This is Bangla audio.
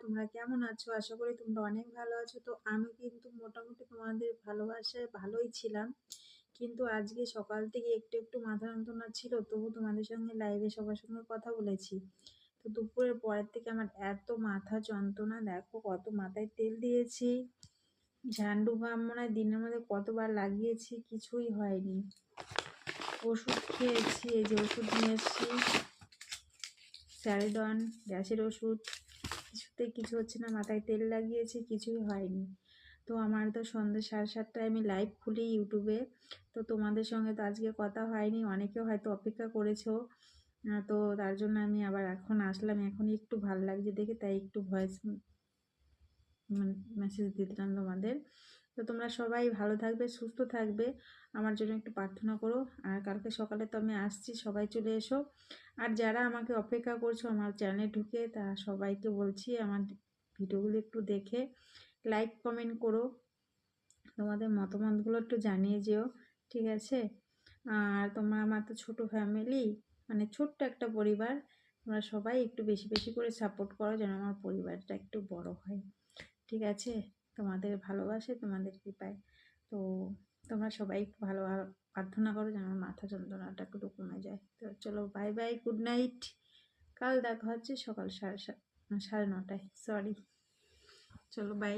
তোমরা কেমন আছো? আশা করি তোমরা অনেক ভালো আছো। তো আমি কিন্তু মোটামুটি তোমাদের ভালোবাসায় ভালোই ছিলাম, কিন্তু আজকে সকাল থেকে একটু একটু মাথা যন্ত্রণা ছিল, তবু তোমাদের সঙ্গে লাইভে সবার সঙ্গে কথা বলেছি। তো দুপুরের পরের থেকে আমার এত মাথা যন্ত্রণা, দেখো কত মাথায় তেল দিয়েছি, ঝান্ডু বাম মনে হয় দিনের মধ্যে কতবার লাগিয়েছি, কিছুই হয়নি। ওষুধ খেয়েছি, এই যে ওষুধ নিয়ে এসেছি, স্যারিডন গ্যাসের ওষুধ, কিছুতেই কিছু হচ্ছে না। মাথায় তেল লাগিয়েছি, কিছুই হয়নি। তো আমার তো সন্ধ্যে 7:30টায় আমি লাইভ খুলি ইউটিউবে। তো তোমাদের সঙ্গে তো আজকে কথা হয়নি, অনেকে হয়তো অপেক্ষা করেছো। তো তার জন্য আমি আবার এখন আসলাম, এখন একটু ভালো লাগছে দেখে, তাই একটু ভয়েস মেসেজ দিলাম তোমাদের। তো তোমরা সবাই ভালো থাকবে, সুস্থ থাকবে, আমার জন্য একটু প্রার্থনা করো। আর কালকে সকালে তো আমি আসছি, সবাই চলে এসো। আর যারা আমাকে অপেক্ষা করছো আমার চ্যানেলে ঢুকে, তা সবাইকে বলছি আমার ভিডিওগুলো একটু দেখে লাইক কমেন্ট করো, তোমাদের মতামতগুলো একটু জানিয়ে যেও, ঠিক আছে? আর তোমরা আমার তো ছোটো ফ্যামিলি, মানে ছোট্ট একটা পরিবার, তোমরা সবাই একটু বেশি বেশি করে সাপোর্ট করো যেন আমার পরিবারটা একটু বড় হয়, ঠিক আছে? তোমাদের ভালোবাসে, তোমাদের কৃপায়। তো তোমরা সবাই একটু ভালো প্রার্থনা করো যেন আমার মাথা যন্ত্রণাটা একটু কমে যায়। তো চলো, বাই বাই, গুড নাইট। কাল দেখা হচ্ছে সকাল 9:30, সরি, চলো বাই।